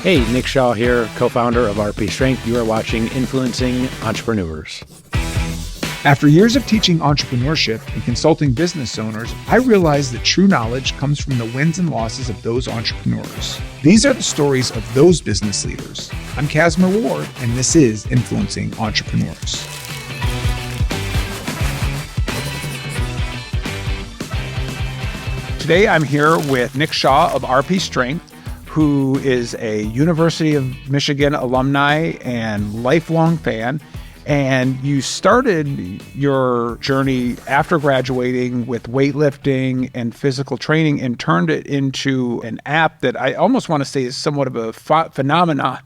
Hey, Nick Shaw here, co-founder of RP Strength. You are watching Influencing Entrepreneurs. After years of teaching entrepreneurship and consulting business owners, I realized that true knowledge comes from the wins and losses of those entrepreneurs. These are the stories of those business leaders. I'm Casimir Ward, and this is Influencing Entrepreneurs. Today, I'm here with Nick Shaw of RP Strength, who is a University of Michigan alumni and lifelong fan. And you started your journey after graduating with weightlifting and physical training and turned it into an app that I almost want to say is somewhat of a phenomenon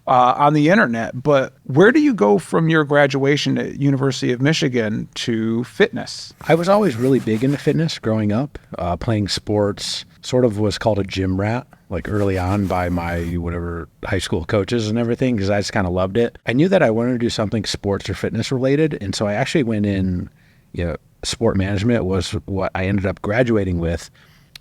on the internet. But where do you go from your graduation at University of Michigan to fitness? I was always really big into fitness growing up, playing sports, sort of was called a gym rat, like early on by my whatever high school coaches and everything, because I just kind of loved it. I knew that I wanted to do something sports or fitness related. And so I actually went in, sport management was what I ended up graduating with.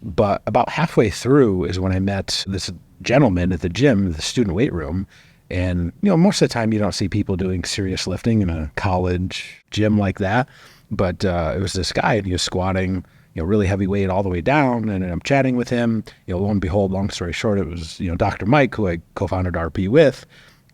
But about halfway through is when I met this gentleman at the gym, the student weight room. And, most of the time you don't see people doing serious lifting in a college gym like that. But it was this guy, and he was squatting, really heavy weight all the way down. And I'm chatting with him. Lo and behold, long story short, it was, Dr. Mike, who I co-founded RP with.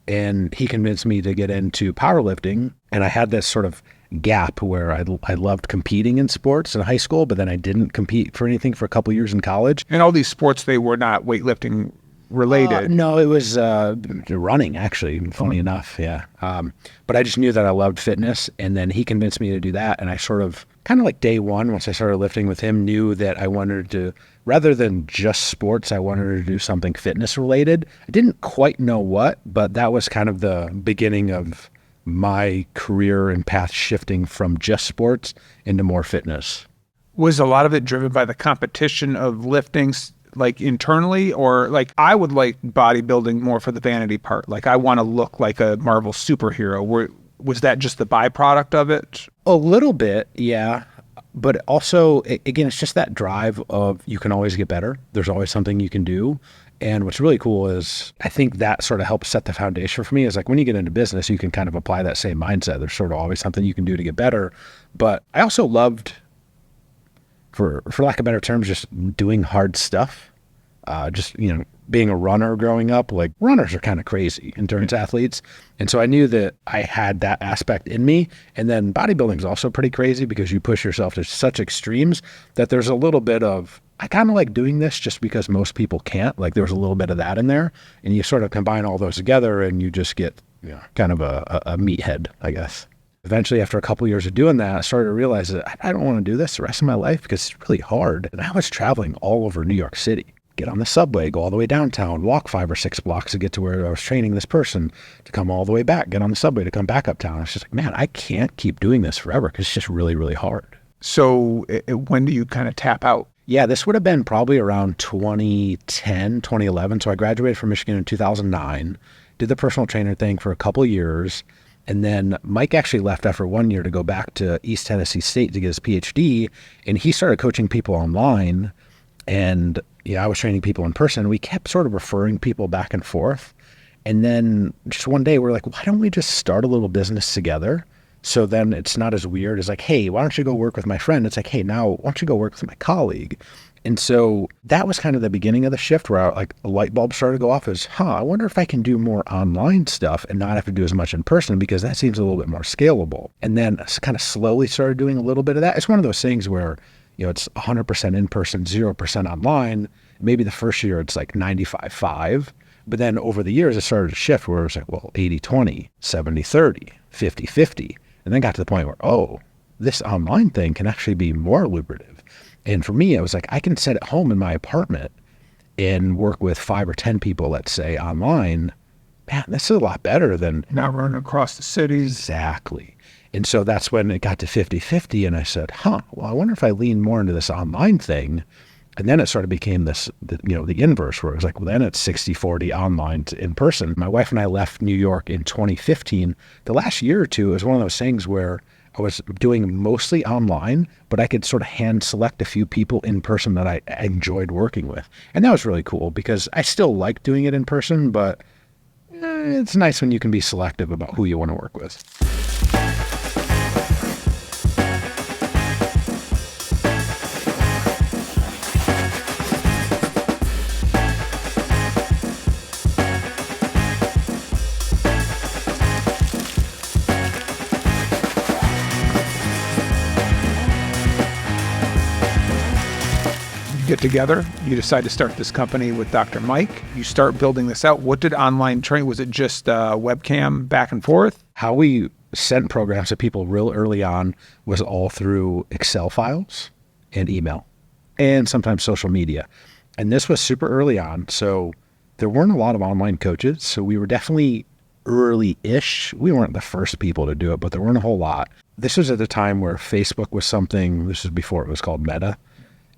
And he convinced me to get into powerlifting. And I had this sort of gap where I loved competing in sports in high school, but then I didn't compete for anything for a couple years in college. And all these sports, they were not weightlifting related. No, it was running, actually, funny enough, yeah. But I just knew that I loved fitness, and then he convinced me to do that, and I sort of, kind of like day one, once I started lifting with him, knew that I wanted to, rather than just sports, I wanted to do something fitness related. I didn't quite know what, but that was kind of the beginning of my career and path shifting from just sports into more fitness. Was a lot of it driven by the competition of lifting, like internally, or like I would like bodybuilding more for the vanity part? Like I want to look like a Marvel superhero. Was that just the byproduct of it? A little bit, yeah. But also, again, it's just that drive of you can always get better. There's always something you can do. And what's really cool is I think that sort of helps set the foundation for me is like when you get into business, you can kind of apply that same mindset. There's sort of always something you can do to get better. But I also loved, for lack of better terms, just doing hard stuff. Being a runner growing up, like runners are kind of crazy, endurance athletes. And so I knew that I had that aspect in me. And then bodybuilding is also pretty crazy because you push yourself to such extremes that there's a little bit of, I kind of like doing this just because most people can't. Like there's a little bit of that in there. And you sort of combine all those together and you just get kind of a meathead, I guess. Eventually, after a couple of years of doing that, I started to realize that I don't want to do this the rest of my life because it's really hard. And I was traveling all over New York City. Get on the subway, go all the way downtown, walk 5 or 6 blocks to get to where I was training this person, to come all the way back, get on the subway to come back uptown. It's just like, man, I can't keep doing this forever because it's just really, really hard. So when do you kind of tap out? Yeah, this would have been probably around 2010, 2011. So I graduated from Michigan in 2009, did the personal trainer thing for a couple of years. And then Mike actually left after 1 year to go back to East Tennessee State to get his PhD. And he started coaching people online. And I was training people in person. We kept sort of referring people back and forth. And then just one day we're like, why don't we just start a little business together? So then it's not as weird as like, hey, why don't you go work with my friend? It's like, hey, now why don't you go work with my colleague? And so that was kind of the beginning of the shift where like a light bulb started to go off as, I wonder if I can do more online stuff and not have to do as much in person because that seems a little bit more scalable. And then kind of slowly started doing a little bit of that. It's one of those things where it's 100% in person, 0% online. Maybe the first year it's like 95-5. But then over the years, it started to shift where it was like, well, 80-20, 70-30, 50-50. And then got to the point where, this online thing can actually be more lucrative. And for me, I was like, I can sit at home in my apartment and work with 5 or 10 people, let's say, online. Man, that's a lot better than not running across the cities. Exactly. And so that's when it got to 50-50. And I said, well, I wonder if I lean more into this online thing. And then it sort of became the inverse where it was like, well, then it's 60-40 online to in person. My wife and I left New York in 2015. The last year or two, it was one of those things where I was doing mostly online, but I could sort of hand select a few people in person that I enjoyed working with. And that was really cool because I still like doing it in person, but it's nice when you can be selective about who you want to work with. Get together, you decide to start this company with Dr. Mike. You start building this out. What did online training, was it just webcam back and forth? How we sent programs to people real early on was all through Excel files and email and sometimes social media. And this was super early on. So there weren't a lot of online coaches. So we were definitely early-ish. We weren't the first people to do it, but there weren't a whole lot. This was at the time where Facebook was something, this was before it was called Meta.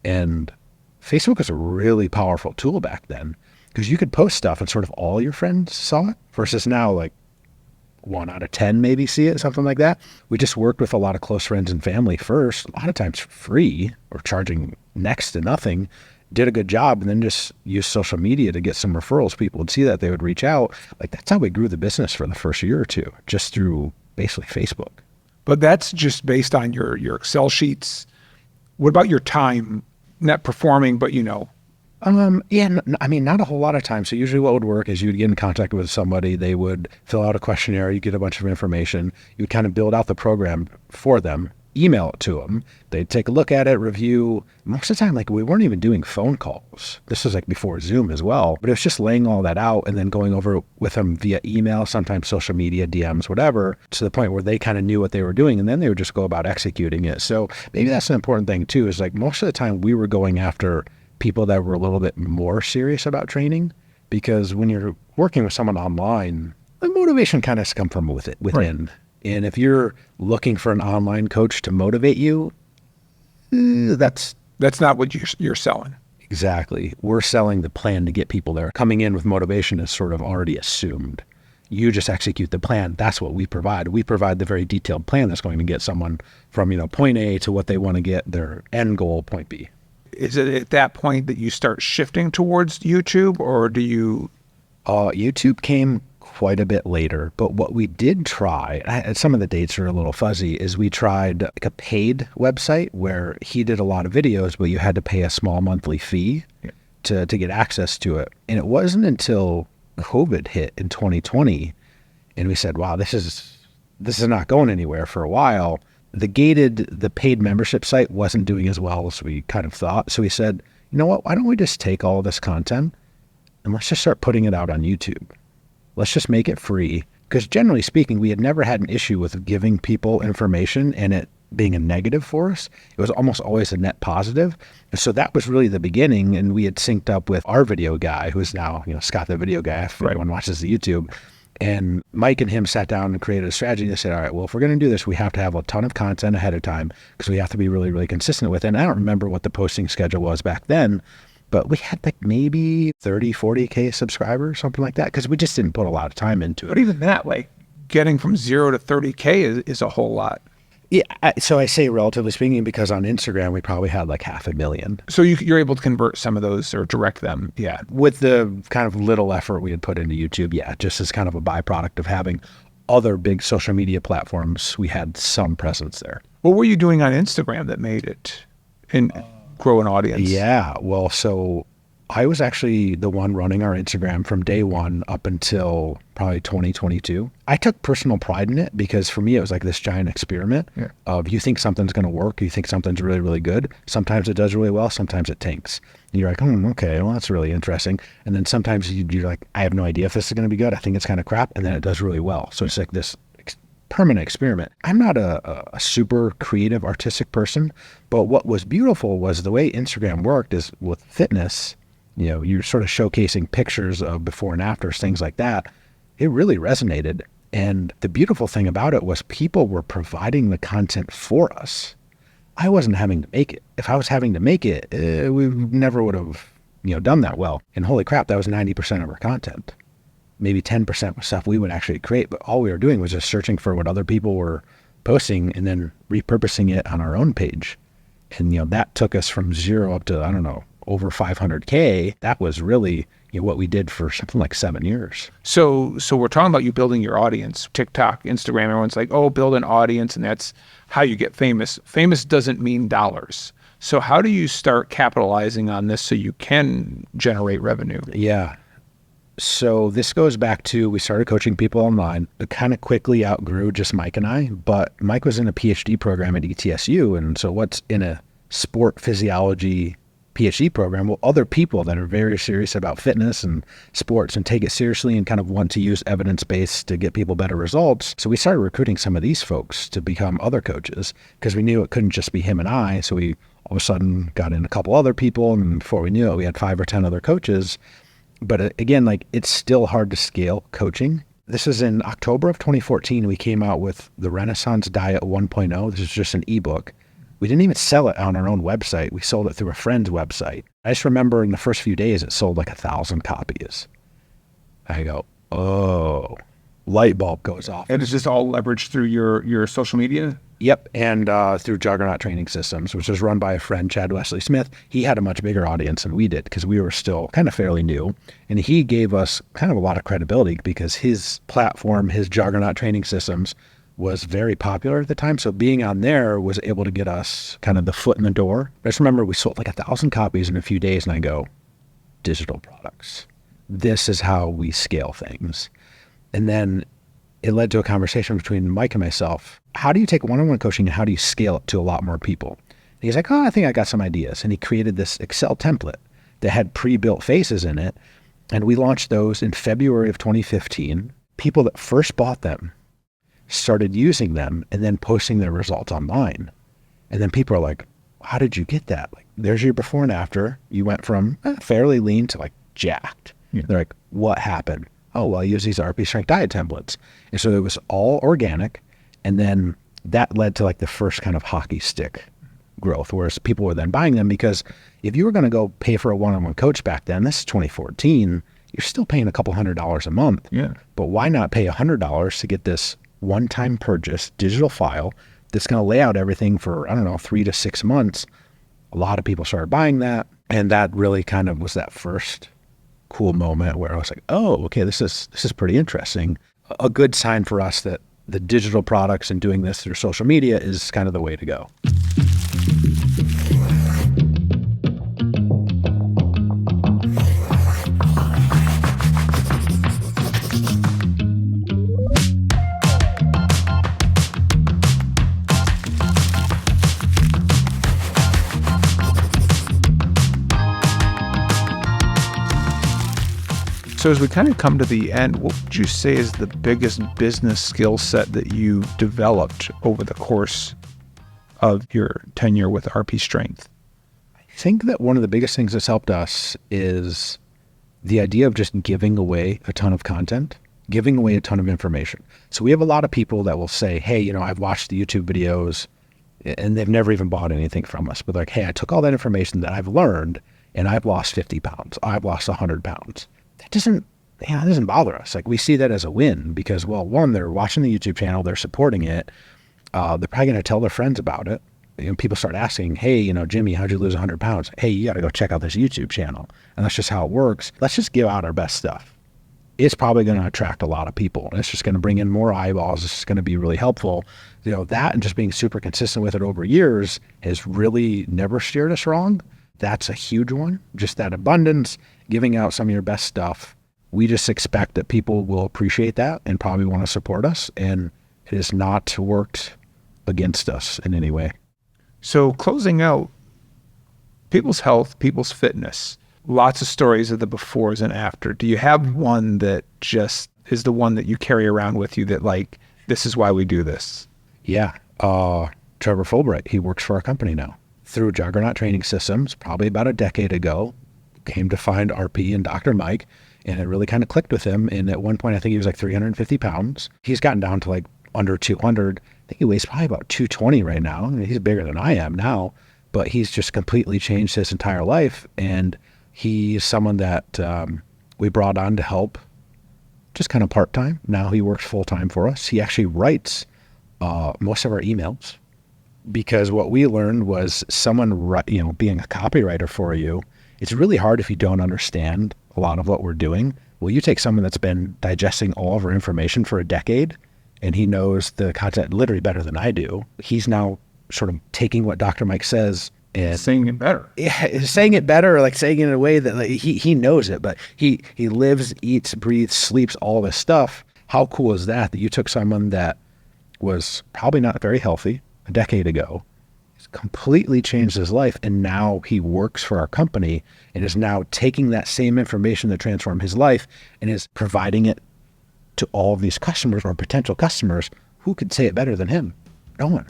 And Facebook was a really powerful tool back then because you could post stuff and sort of all your friends saw it versus now like 1 out of 10 maybe see it, something like that. We just worked with a lot of close friends and family first, a lot of times free or charging next to nothing, did a good job, and then just used social media to get some referrals. People would see that, they would reach out. Like that's how we grew the business for the first year or two, just through basically Facebook. But that's just based on your Excel sheets. What about your time? Not performing, but I mean, not a whole lot of time. So usually what would work is you'd get in contact with somebody, they would fill out a questionnaire, you get a bunch of information, you would kind of build out the program for them, email it to them, they'd take a look at it, review. Most of the time, like we weren't even doing phone calls. This was like before Zoom as well, but it was just laying all that out and then going over with them via email, sometimes social media, DMs, whatever, to the point where they kind of knew what they were doing and then they would just go about executing it. So maybe that's an important thing too, is like most of the time we were going after people that were a little bit more serious about training, because when you're working with someone online, the motivation kind of comes from within. Right. And if you're looking for an online coach to motivate you, that's not what you're selling. Exactly. We're selling the plan to get people there. Coming in with motivation is sort of already assumed. You just execute the plan. That's what we provide. We provide the very detailed plan that's going to get someone from, point A to what they want to get, their end goal, point B. Is it at that point that you start shifting towards YouTube, or do you? YouTube came quite a bit later, but what we did try, some of the dates are a little fuzzy, is we tried like a paid website where he did a lot of videos, but you had to pay a small monthly fee to get access to it. And it wasn't until COVID hit in 2020, and we said, wow, this is not going anywhere for a while. The paid membership site wasn't doing as well as we kind of thought. So we said, you know what, why don't we just take all of this content and let's just start putting it out on YouTube. Let's just make it free. Because generally speaking, we had never had an issue with giving people information and it being a negative for us. It was almost always a net positive. And so that was really the beginning. And we had synced up with our video guy, who is now, Scott, the video guy, if anyone watches the YouTube. And Mike and him sat down and created a strategy. They said, all right, well, if we're going to do this, we have to have a ton of content ahead of time because we have to be really, really consistent with it. And I don't remember what the posting schedule was back then, but we had like maybe 30, 40K subscribers, something like that, because we just didn't put a lot of time into it. But even that, like getting from 0 to 30K is a whole lot. Yeah, so I say relatively speaking because on Instagram we probably had like 500,000. So you're able to convert some of those or direct them, yeah. With the kind of little effort we had put into YouTube, yeah, just as kind of a byproduct of having other big social media platforms, we had some presence there. What were you doing on Instagram that made it grow an audience? Yeah, well, so I was actually the one running our Instagram from day one up until probably 2022. I took personal pride in it because for me, it was like this giant experiment of you think something's going to work, you think something's really, really good. Sometimes it does really well, sometimes it tanks. And you're like, okay, well, that's really interesting. And then sometimes you're like, I have no idea if this is going to be good. I think it's kind of crap. And then it does really well. So it's like this permanent experiment. I'm not a super creative, artistic person, but what was beautiful was the way Instagram worked is with fitness. You're sort of showcasing pictures of before and afters, things like that. It really resonated. And the beautiful thing about it was people were providing the content for us. I wasn't having to make it. If I was having to make it, we never would have, done that well. And holy crap, that was 90% of our content. Maybe 10% was stuff we would actually create, but all we were doing was just searching for what other people were posting and then repurposing it on our own page. And, that took us from 0 up to, I don't know, over 500K. That was really what we did for something like 7 years. So we're talking about you building your audience. TikTok, Instagram, everyone's like, oh, build an audience, and that's how you get famous. Famous doesn't mean dollars. So how do you start capitalizing on this so you can generate revenue? Yeah. So this goes back to, we started coaching people online. It kind of quickly outgrew just Mike and I, but Mike was in a PhD program at ETSU. And so what's in a sport physiology PhD program? Well, other people that are very serious about fitness and sports and take it seriously and kind of want to use evidence-based to get people better results. So we started recruiting some of these folks to become other coaches because we knew it couldn't just be him and I. So we all of a sudden got in a couple other people, and before we knew it, we had 5 or 10 other coaches. But again, it's still hard to scale coaching. This is in October of 2014. We came out with the Renaissance Diet 1.0. This is just an ebook. We didn't even sell it on our own website. We sold it through a friend's website. I just remember in the first few days, it sold like 1,000 copies. I go, oh, light bulb goes off. And it's just all leveraged through your social media? Yep, and through Juggernaut Training Systems, which was run by a friend, Chad Wesley Smith. He had a much bigger audience than we did because we were still kind of fairly new. And he gave us kind of a lot of credibility because his platform, his Juggernaut Training Systems, was very popular at the time. So being on there was able to get us kind of the foot in the door. I just remember we sold like 1,000 copies in a few days, and I go, digital products. This is how we scale things. And then it led to a conversation between Mike and myself. How do you take one-on-one coaching and how do you scale it to a lot more people? And he's like, oh, I think I got some ideas. And he created this Excel template that had pre-built faces in it. And we launched those in February of 2015. People that first bought them started using them and then posting their results online. And then people are like, how did you get that? Like, there's your before and after. You went from fairly lean to like jacked. Yeah. They're like, what happened? Oh, well, I use these RP Strength diet templates. And so it was all organic. And then that led to like the first kind of hockey stick growth, whereas people were then buying them because if you were going to go pay for a one-on-one coach back then, this is 2014, you're still paying a couple $100 a month. Yeah. But why not pay $100 to get this one-time purchase digital file that's going to lay out everything for, I don't know, 3 to 6 months? A lot of people started buying that. And that really kind of was that first cool moment where I was like, oh, okay, this is pretty interesting. A good sign for us that the digital products and doing this through social media is kind of the way to go. So as we kind of come to the end, what would you say is the biggest business skill set that you developed over the course of your tenure with RP Strength? I think that one of the biggest things that's helped us is the idea of just giving away a ton of content, giving away a ton of information. So we have a lot of people that will say, hey, I've watched the YouTube videos, and they've never even bought anything from us. But like, hey, I took all that information that I've learned and I've lost 50 pounds. I've lost 100 pounds. That doesn't bother us. Like, we see that as a win because, well, one, they're watching the YouTube channel, they're supporting it. They're probably going to tell their friends about it. People start asking, hey, Jimmy, how'd you lose 100 pounds? Hey, you got to go check out this YouTube channel. And that's just how it works. Let's just give out our best stuff. It's probably going to attract a lot of people. It's just going to bring in more eyeballs. It's going to be really helpful. That and just being super consistent with it over years has really never steered us wrong. That's a huge one. Just that abundance, giving out some of your best stuff. We just expect that people will appreciate that and probably want to support us. And it has not worked against us in any way. So closing out, people's health, people's fitness, lots of stories of the befores and after. Do you have one that just is the one that you carry around with you that like, this is why we do this? Yeah. Trevor Fulbright, he works for our company now. Through Juggernaut Training Systems, probably about a decade ago, came to find RP and Dr. Mike, and it really kind of clicked with him. And at one point, I think he was like 350 pounds. He's gotten down to like under 200. I think he weighs probably about 220 right now. He's bigger than I am now, but he's just completely changed his entire life. And he's someone that we brought on to help just kind of part-time. Now he works full-time for us. He actually writes most of our emails, because what we learned was being a copywriter for you, it's really hard if you don't understand a lot of what we're doing. Well, you take someone that's been digesting all of our information for a decade, and he knows the content literally better than I do. He's now sort of taking what Dr. Mike says and Saying it better. Yeah, saying it better, like saying it in a way that like, he knows it, but he lives, eats, breathes, sleeps, all this stuff. How cool is that you took someone that was probably not very healthy a decade ago, completely changed his life, and now he works for our company and is now taking that same information that transformed his life and is providing it to all of these customers or potential customers. Who could say it better than him? No one.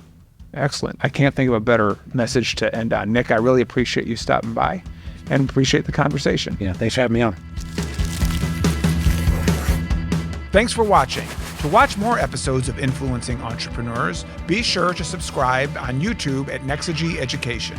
Excellent. I can't think of a better message to end on. Nick, I really appreciate you stopping by and appreciate the conversation. Yeah, thanks for having me on. Thanks for watching. To watch more episodes of Influencing Entrepreneurs, be sure to subscribe on YouTube at Nexagy Education.